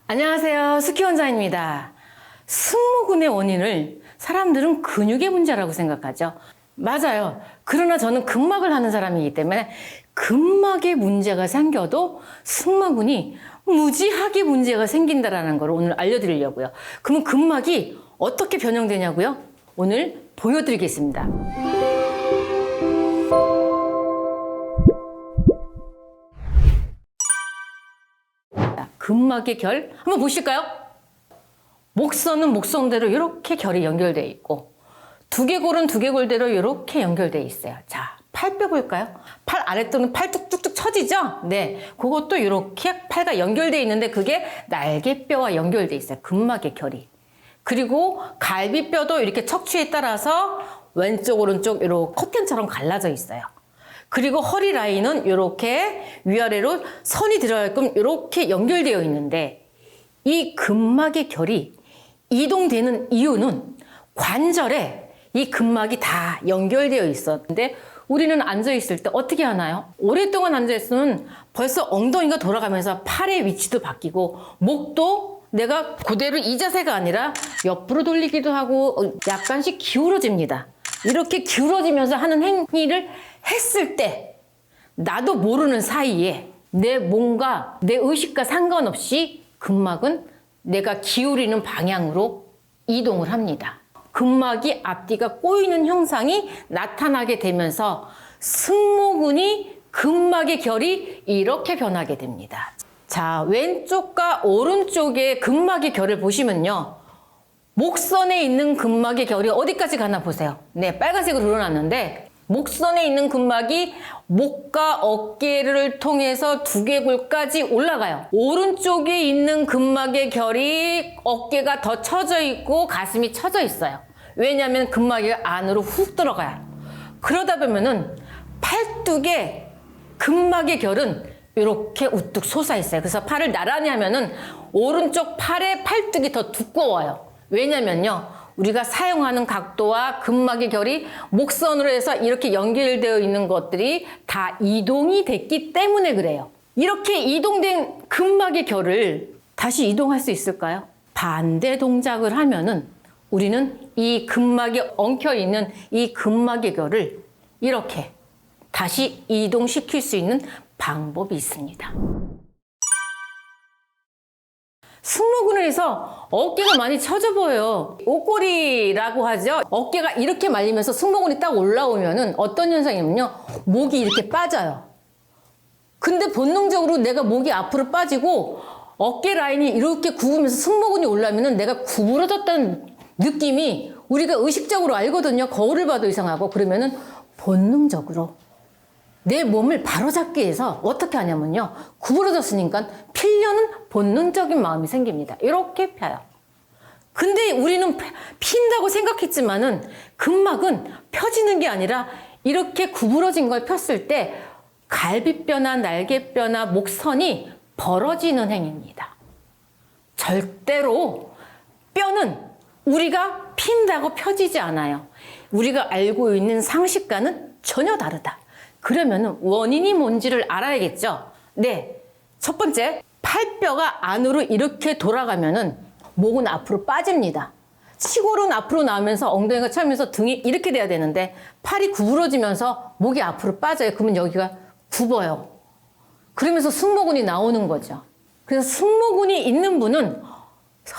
안녕하세요. 스키 원장입니다. 승모근의 원인을 사람들은 근육의 문제라고 생각하죠. 맞아요. 그러나 저는 근막을 하는 사람이기 때문에 근막에 문제가 생겨도 승모근이 무지하게 문제가 생긴다는 걸 오늘 알려드리려고요. 그러면 근막이 어떻게 변형되냐고요? 오늘 보여드리겠습니다. 근막의 결 한번 보실까요? 목선은 목선대로 이렇게 결이 연결되어 있고 두개골은 두개골대로 이렇게 연결되어 있어요. 자, 팔뼈 볼까요? 팔 아랫도는 팔 뚝뚝뚝 처지죠? 네, 그것도 이렇게 팔과 연결되어 있는데 그게 날개뼈와 연결되어 있어요. 근막의 결이. 그리고 갈비뼈도 이렇게 척추에 따라서 왼쪽 오른쪽 이렇게 커튼처럼 갈라져 있어요. 그리고 허리 라인은 이렇게 위아래로 선이 들어가게끔 이렇게 연결되어 있는데 이 근막의 결이 이동되는 이유는 관절에 이 근막이 다 연결되어 있었는데 우리는 앉아있을 때 어떻게 하나요? 오랫동안 앉아있으면 벌써 엉덩이가 돌아가면서 팔의 위치도 바뀌고 목도 내가 그대로 이 자세가 아니라 옆으로 돌리기도 하고 약간씩 기울어집니다. 이렇게 기울어지면서 하는 행위를 했을 때 나도 모르는 사이에 내 몸과 내 의식과 상관없이 근막은 내가 기울이는 방향으로 이동을 합니다. 근막이 앞뒤가 꼬이는 현상이 나타나게 되면서 승모근이 근막의 결이 이렇게 변하게 됩니다. 자, 왼쪽과 오른쪽의 근막의 결을 보시면요. 목선에 있는 근막의 결이 어디까지 가나 보세요. 네, 빨간색으로 그려놨는데 목선에 있는 근막이 목과 어깨를 통해서 두개골까지 올라가요. 오른쪽에 있는 근막의 결이 어깨가 더 처져 있고 가슴이 처져 있어요. 왜냐하면 근막이 안으로 훅 들어가요. 그러다 보면은 팔뚝에 근막의 결은 이렇게 우뚝 솟아 있어요. 그래서 팔을 나란히 하면은 오른쪽 팔의 팔뚝이 더 두꺼워요. 왜냐면요. 우리가 사용하는 각도와 근막의 결이 목선으로 해서 이렇게 연결되어 있는 것들이 다 이동이 됐기 때문에 그래요. 이렇게 이동된 근막의 결을 다시 이동할 수 있을까요? 반대 동작을 하면은 우리는 이 근막에 엉켜있는 이 근막의 결을 이렇게 다시 이동시킬 수 있는 방법이 있습니다. 승모근을 해서 어깨가 많이 처져 보여요. 옷걸이라고 하죠. 어깨가 이렇게 말리면서 승모근이 딱 올라오면은 어떤 현상이냐면요. 목이 이렇게 빠져요. 근데 본능적으로 내가 목이 앞으로 빠지고 어깨 라인이 이렇게 굽으면서 승모근이 올라오면은 내가 구부러졌다는 느낌이 우리가 의식적으로 알거든요. 거울을 봐도 이상하고 그러면은 본능적으로 내 몸을 바로잡기 위해서 어떻게 하냐면요. 구부러졌으니까 필려는 본능적인 마음이 생깁니다. 이렇게 펴요. 근데 우리는 핀다고 생각했지만은 근막은 펴지는 게 아니라 이렇게 구부러진 걸 폈을 때 갈비뼈나 날개뼈나 목선이 벌어지는 행위입니다. 절대로 뼈는 우리가 핀다고 펴지지 않아요. 우리가 알고 있는 상식과는 전혀 다르다. 그러면 원인이 뭔지를 알아야겠죠? 네. 첫 번째, 팔뼈가 안으로 이렇게 돌아가면은 목은 앞으로 빠집니다. 치골은 앞으로 나오면서 엉덩이가 차면서 등이 이렇게 돼야 되는데 팔이 구부러지면서 목이 앞으로 빠져요. 그러면 여기가 굽어요. 그러면서 승모근이 나오는 거죠. 그래서 승모근이 있는 분은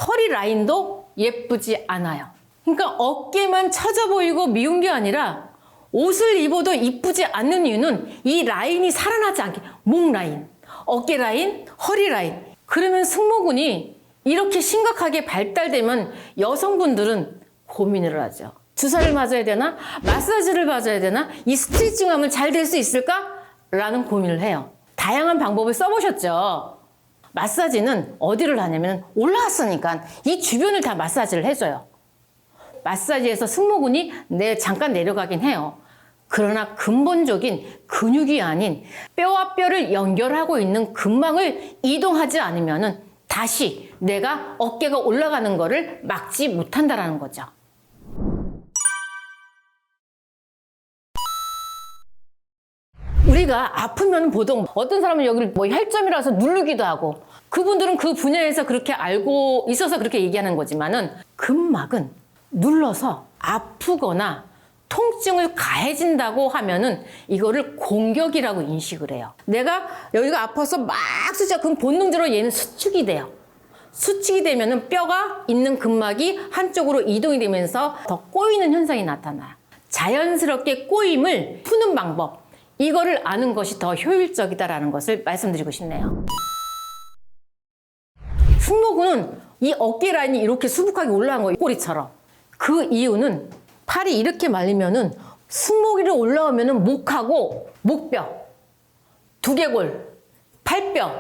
허리 라인도 예쁘지 않아요. 그러니까 어깨만 처져 보이고 미운 게 아니라 옷을 입어도 이쁘지 않는 이유는 이 라인이 살아나지 않게 목 라인, 어깨 라인, 허리 라인 그러면 승모근이 이렇게 심각하게 발달되면 여성분들은 고민을 하죠. 주사를 맞아야 되나? 마사지를 받아야 되나? 이 스트레칭하면 잘 될 수 있을까? 라는 고민을 해요. 다양한 방법을 써보셨죠? 마사지는 어디를 하냐면 올라왔으니까 이 주변을 다 마사지를 해줘요. 마사지에서 승모근이 잠깐 내려가긴 해요. 그러나 근본적인 근육이 아닌 뼈와 뼈를 연결하고 있는 근막을 이동하지 않으면 다시 내가 어깨가 올라가는 것을 막지 못한다는 거죠. 우리가 아프면 보통 어떤 사람은 여기를 뭐 혈점이라서 누르기도 하고 그분들은 그 분야에서 그렇게 알고 있어서 그렇게 얘기하는 거지만은 근막은 눌러서 아프거나 통증을 가해진다고 하면은 이거를 공격이라고 인식을 해요. 내가 여기가 아파서 막 수작, 그럼 본능대로 얘는 수축이 돼요. 수축이 되면은 뼈가 있는 근막이 한쪽으로 이동이 되면서 더 꼬이는 현상이 나타나요. 자연스럽게 꼬임을 푸는 방법, 이거를 아는 것이 더 효율적이다라는 것을 말씀드리고 싶네요. 승모근은 이 어깨 라인이 이렇게 수북하게 올라간 거예요. 꼬리처럼. 그 이유는 팔이 이렇게 말리면은 승모기를 올라오면은 목하고 목뼈, 두개골, 팔뼈,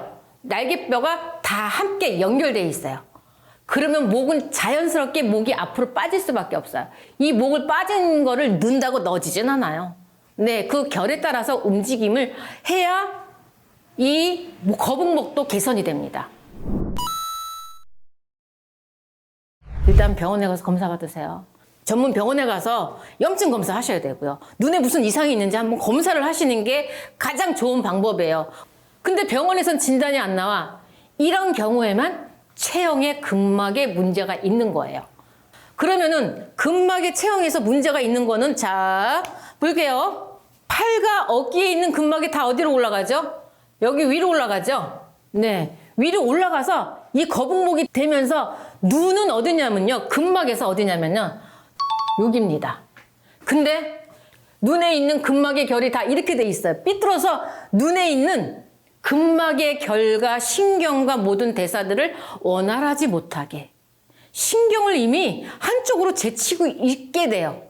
날개뼈가 다 함께 연결되어 있어요. 그러면 목은 자연스럽게 목이 앞으로 빠질 수밖에 없어요. 이 목을 빠진 거를 넣는다고 넣어지진 않아요. 네, 그 결에 따라서 움직임을 해야 이 거북목도 개선이 됩니다. 일단 병원에 가서 검사 받으세요. 전문 병원에 가서 염증 검사 하셔야 되고요. 눈에 무슨 이상이 있는지 한번 검사를 하시는 게 가장 좋은 방법이에요. 근데 병원에선 진단이 안 나와. 이런 경우에만 체형의 근막에 문제가 있는 거예요. 그러면은 근막의 체형에서 문제가 있는 거는, 자, 볼게요. 팔과 어깨에 있는 근막이 다 어디로 올라가죠? 여기 위로 올라가죠? 네. 위로 올라가서 이 거북목이 되면서 눈은 어디냐면요. 근막에서 어디냐면요. 여기입니다. 근데 눈에 있는 근막의 결이 다 이렇게 돼 있어요. 삐뚤어서 눈에 있는 근막의 결과 신경과 모든 대사들을 원활하지 못하게 신경을 이미 한쪽으로 제치고 있게 돼요.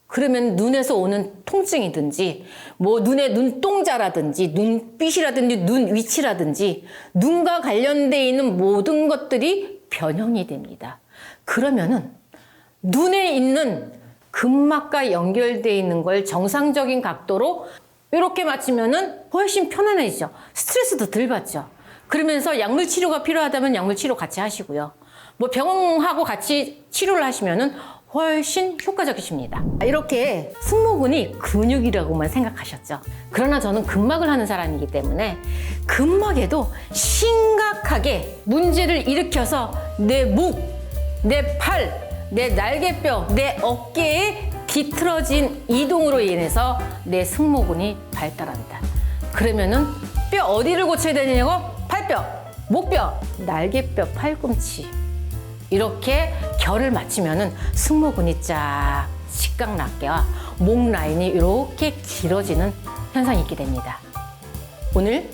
그러면 눈에서 오는 통증이든지 뭐 눈에 눈동자라든지 눈빛이라든지 눈 위치라든지 눈과 관련돼 있는 모든 것들이 변형이 됩니다. 그러면은 눈에 있는 근막과 연결되어 있는 걸 정상적인 각도로 이렇게 맞추면은 훨씬 편안해지죠. 스트레스도 덜 받죠. 그러면서 약물 치료가 필요하다면 약물 치료 같이 하시고요. 뭐 병원하고 같이 치료를 하시면은 훨씬 효과적이십니다. 이렇게 승모근이 근육이라고만 생각하셨죠. 그러나 저는 근막을 하는 사람이기 때문에 근막에도 심각하게 문제를 일으켜서 내 목, 내 팔, 내 날개뼈, 내 어깨에 뒤틀어진 이동으로 인해서 내 승모근이 발달한다. 그러면은 뼈 어디를 고쳐야 되냐고? 팔뼈, 목뼈, 날개뼈, 팔꿈치. 이렇게 결을 맞추면은 승모근이 쫙 직각락계와 목 라인이 이렇게 길어지는 현상이 있게 됩니다. 오늘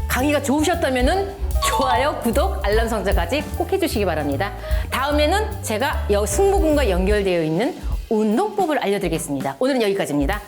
강의가 좋으셨다면은 좋아요, 구독, 알람 설정까지 꼭 해주시기 바랍니다. 다음에는 제가 승모근과 연결되어 있는 운동법을 알려드리겠습니다. 오늘은 여기까지입니다.